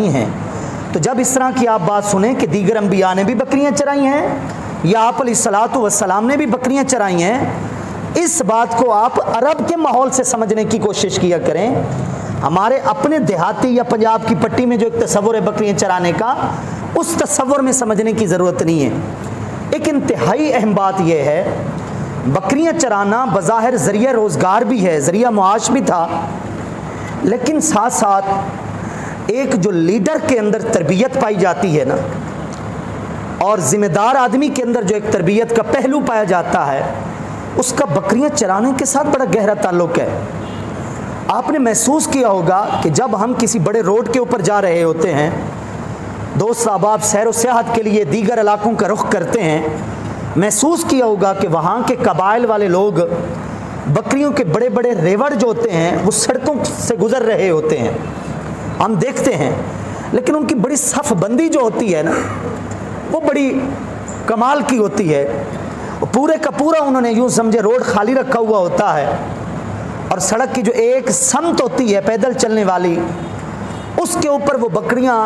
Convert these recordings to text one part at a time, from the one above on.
हैं। तो जब इस तरह की आप बात सुने कि दीगर अंबिया ने भी बकरियां चराई हैं या आप अलैहिस्सलातु वस्सलाम ने भी बकरियां चराई हैं, इस बात को आप अरब के माहौल से समझने की कोशिश किया करें। हमारे अपने देहाती या पंजाब की पट्टी में जो एक तस्वुर है बकरियां चराने का, उस तस्वुर में समझने की ज़रूरत नहीं है। एक इंतहाई अहम बात यह है, बकरियां चराना बज़ाहिर ज़रिया रोज़गार भी है, ज़रिया मुआश भी था, लेकिन साथ साथ एक जो लीडर के अंदर तरबियत पाई जाती है ना, और ज़िम्मेदार आदमी के अंदर जो एक तरबियत का पहलू पाया जाता है, उसका बकरियां चराने के साथ बड़ा गहरा ताल्लुक़ है। आपने महसूस किया होगा कि जब हम किसी बड़े रोड के ऊपर जा रहे होते हैं, दोस्त अहबाब सैर व सियाहत के लिए दीगर इलाकों का रुख करते हैं, महसूस किया होगा कि वहाँ के कबाइल वाले लोग बकरियों के बड़े बड़े रेवड़ जो होते हैं वो सड़कों से गुजर रहे होते हैं, हम देखते हैं। लेकिन उनकी बड़ी सफ़बंदी जो होती है ना, वो बड़ी कमाल की होती है। पूरे का पूरा उन्होंने यूँ समझे रोड खाली रखा हुआ होता है, और सड़क की जो एक समत होती है पैदल चलने वाली, उसके ऊपर वो बकरियां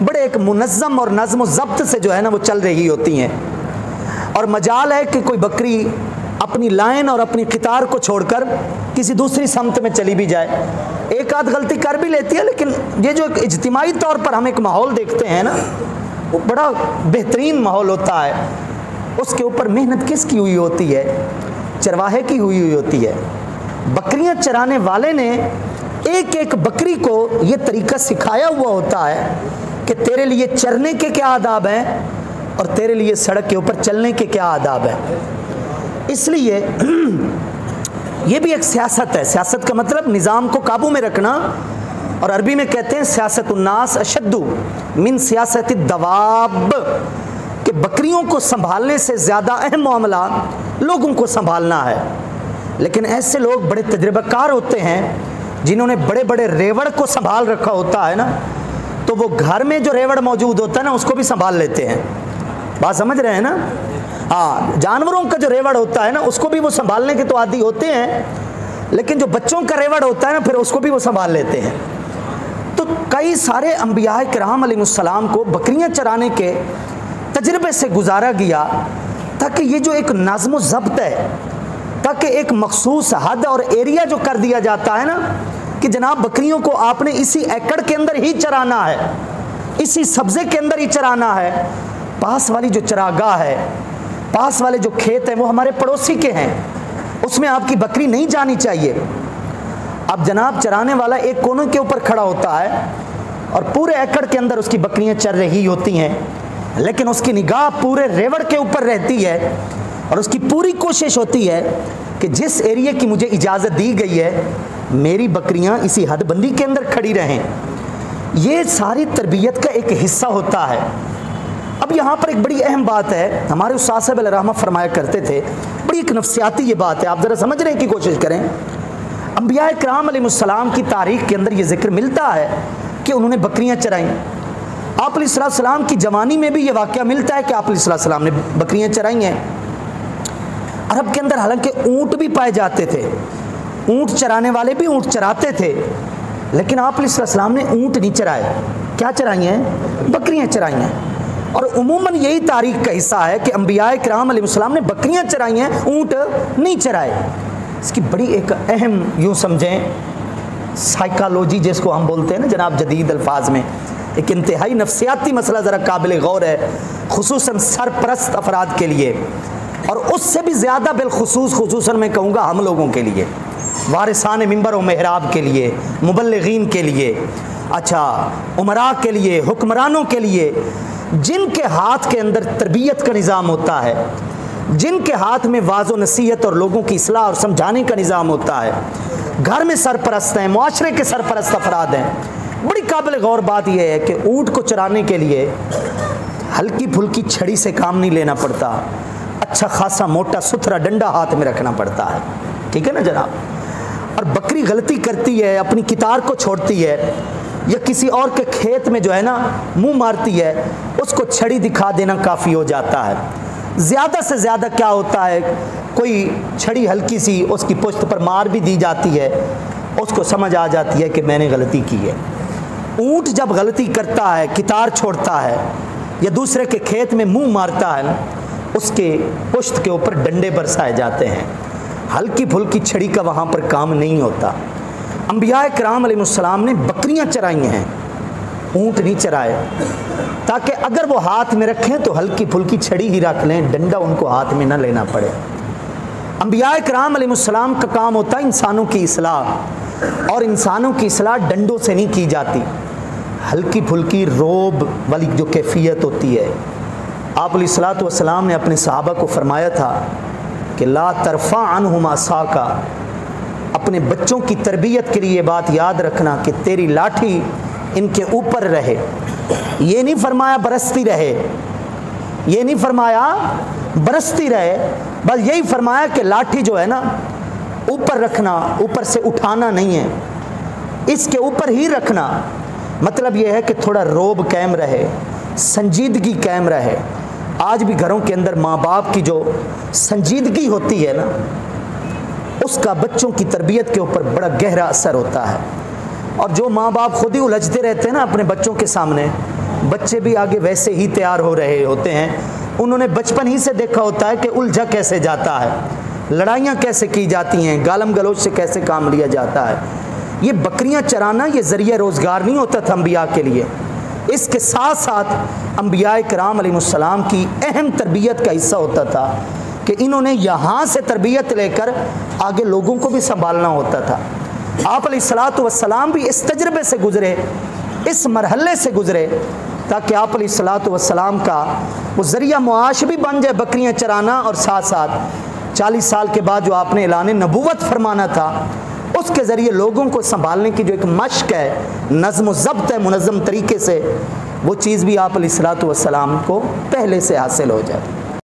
बड़े एक मुनज़्ज़म और नज़्म ज़ब्त से जो है ना वो चल रही होती हैं। और मजाल है कि कोई बकरी अपनी लाइन और अपनी कितार को छोड़कर किसी दूसरी समत में चली भी जाए, एक आध गलती कर भी लेती है, लेकिन ये जो इज्तिमाई तौर पर हम एक माहौल देखते हैं ना, वो बड़ा बेहतरीन माहौल होता है। उसके ऊपर मेहनत किसकी हुई होती है? चरवाहे की हुई होती है। बकरियां चराने वाले ने एक एक बकरी को ये तरीका सिखाया हुआ होता है कि तेरे लिए चरने के क्या आदाब हैं और तेरे लिए सड़क के ऊपर चलने के क्या आदाब हैं। इसलिए ये भी एक सियासत है। सियासत का मतलब निज़ाम को काबू में रखना, और अरबी में कहते हैं सियासतुन्नास अशद्दु मिन सियासत दवाब, कि बकरियों को संभालने से ज़्यादा अहम मामला लोगों को संभालना है। लेकिन ऐसे लोग बड़े तजुर्बाकार होते हैं जिन्होंने बड़े बड़े रेवड़ को संभाल रखा होता है ना, तो वो घर में जो रेवड़ मौजूद होता है ना उसको भी संभाल लेते हैं। बात समझ रहे हैं ना? हाँ, जानवरों का जो रेवड़ होता है ना उसको भी वो संभालने के तो आदी होते हैं, लेकिन जो बच्चों का रेवड़ होता है ना फिर उसको भी वो संभाल लेते हैं। तो कई सारे अंबिया किराम अलैहिस्सलाम को बकरियां चराने के तजर्बे से गुजारा गया, ताकि ये जो एक नज़्म ज़ब्त है, ताकि एक मखसूस हद और एरिया जो कर दिया जाता है ना कि जनाब बकरियों को आपने इसी एकड़ के अंदर ही चराना है, इसी सब्ज़े के अंदर ही चराना है। पास वाली जो चरागाह है, पास वाले जो खेत हैं वो हमारे पड़ोसी के हैं, उसमें आपकी बकरी नहीं जानी चाहिए। अब जनाब चराने वाला एक कोने के ऊपर खड़ा होता है और पूरे एकड़ के अंदर उसकी बकरियां चर रही होती हैं, लेकिन उसकी निगाह पूरे रेवड़ के ऊपर रहती है और उसकी पूरी कोशिश होती है कि जिस एरिया की मुझे इजाज़त दी गई है मेरी बकरियां इसी हदबंदी के अंदर खड़ी रहें। ये सारी तरबियत का एक हिस्सा होता है। अब यहाँ पर एक बड़ी अहम बात है, हमारे उस्ताद साहब अलैहिर्रहमत फरमाया करते थे, बड़ी एक नफ्सियाती ये बात है, आप ज़रा समझने की कोशिश करें। अंबिया किराम अलैहिस्सलाम की तारीख़ के अंदर ये जिक्र मिलता है कि उन्होंने बकरियाँ चराईं। आप अलैहिस्सलाम की जवानी में भी ये वाक़या मिलता है कि आप अलैहिस्सलाम ने बकरियाँ चराई हैं। अरब के अंदर हालांकि ऊँट भी पाए जाते थे, ऊँट चराने वाले भी ऊँट चराते थे, लेकिन आप अलैहिस्सलाम ने ऊँट नहीं चराए। क्या चराई हैं? बकरियाँ चराई हैं। और उमूमन यही तारीख़ का हिस्सा है कि अंबिया किराम अलैहिस्सलाम ने बकरियाँ चराई हैं, ऊँट नहीं चराए। इसकी बड़ी एक अहम यूँ समझें साइकोलॉजी जिसको हम बोलते हैं ना जनाब जदीद अल्फाज में, एक इंतहाई नफ्सियाती मसला ज़रा काबिल गौर है, खुसूसन सरपरस्त अफराद के लिए, और उससे भी ज़्यादा खुसूसन मैं कहूँगा हम लोगों के लिए, वारिसान मिंबर व मेहराब के लिए, मुबल्लिगीन के लिए, अच्छा उमरा के लिए, हुक्मरानों के लिए, जिनके हाथ के अंदर तरबियत का निज़ाम होता है, जिनके हाथ में वाज़ो नसीहत और लोगों की इस्लाह और समझाने का निज़ाम होता है, घर में सरपरस्त हैं, मुआशरे के सरपरस्त अफराद हैं। बड़ी काबिल गौर बात यह है कि ऊँट को चराने के लिए हल्की फुल्की छड़ी से काम नहीं लेना पड़ता, अच्छा खासा मोटा सुथरा डंडा हाथ में रखना पड़ता है, ठीक है ना जनाब। और बकरी गलती करती है, अपनी कितार को छोड़ती है या किसी और के खेत में जो है ना मुंह मारती है, उसको छड़ी दिखा देना काफ़ी हो जाता है। ज़्यादा से ज़्यादा क्या होता है, कोई छड़ी हल्की सी उसकी पुश्त पर मार भी दी जाती है, उसको समझ आ जाती है कि मैंने गलती की है। ऊंट जब गलती करता है, कितार छोड़ता है या दूसरे के खेत में मुंह मारता है, उसके पुश्त के ऊपर डंडे बरसाए जाते हैं। हल्की फुल्की छड़ी का वहाँ पर काम नहीं होता। अंबिया किराम अलैहिस्सलाम ने बकरियाँ चराई हैं, ऊंट नहीं चराए, ताकि अगर वो हाथ में रखें तो हल्की फुल्की छड़ी ही रख लें, डंडा उनको हाथ में न लेना पड़े। अंबिया किराम अलैहिस्सलाम का काम होता है इंसानों की इस्लाह, और इंसानों की इस्लाह डंडों से नहीं की जाती, हल्की फुल्की रोब वाली जो कैफियत होती है। आप अलैहिस्सलातु वस्सलाम ने अपने सहाबा को फरमाया था कि ला तरफ़ा अन्हुमा साका, अपने बच्चों की तरबियत के लिए ये बात याद रखना कि तेरी लाठी इनके ऊपर रहे। ये नहीं फरमाया बरसती रहे, ये नहीं फरमाया बरसती रहे, बस यही फरमाया कि लाठी जो है ना ऊपर रखना, ऊपर से उठाना नहीं है, इसके ऊपर ही रखना। मतलब यह है कि थोड़ा रोब कायम रहे, संजीदगी कायम रहे। आज भी घरों के अंदर माँ बाप की जो संजीदगी होती है ना, उसका बच्चों की तरबियत के ऊपर बड़ा गहरा असर होता है। और जो माँ बाप खुद ही उलझते रहते हैं ना अपने बच्चों के सामने, बच्चे भी आगे वैसे ही तैयार हो रहे होते हैं। उन्होंने बचपन ही से देखा होता है कि उलझा कैसे जाता है, लड़ाइयाँ कैसे की जाती हैं, गालम गलोच से कैसे काम लिया जाता है। ये बकरियाँ चराना ये ज़रिया रोज़गार नहीं होता था अम्बिया के लिए, इसके साथ साथ अंबिया किराम अलैहिस्सलाम की अहम तरबियत का हिस्सा होता था कि इन्होंने यहाँ से तरबियत लेकर आगे लोगों को भी संभालना होता था। आप अलैहिस्सलातु वस्सलाम भी इस तजर्बे से गुज़रे, इस मरहले से गुज़रे, ताकि आप अलैहिस्सलातु वस्सलाम का वो ज़रिया मुआश भी बन जाए बकरियाँ चराना, और साथ साथ 40 साल के बाद जो आपने ऐलान नबूवत फरमाना था, उसके ज़रिए लोगों को संभालने की जो एक मश्क है, नज़्म व ज़ब्त है मुनज़्ज़म तरीके से, वो चीज़ भी आप अलैहिस्सलातु वस्सलाम को पहले से हासिल हो जाए।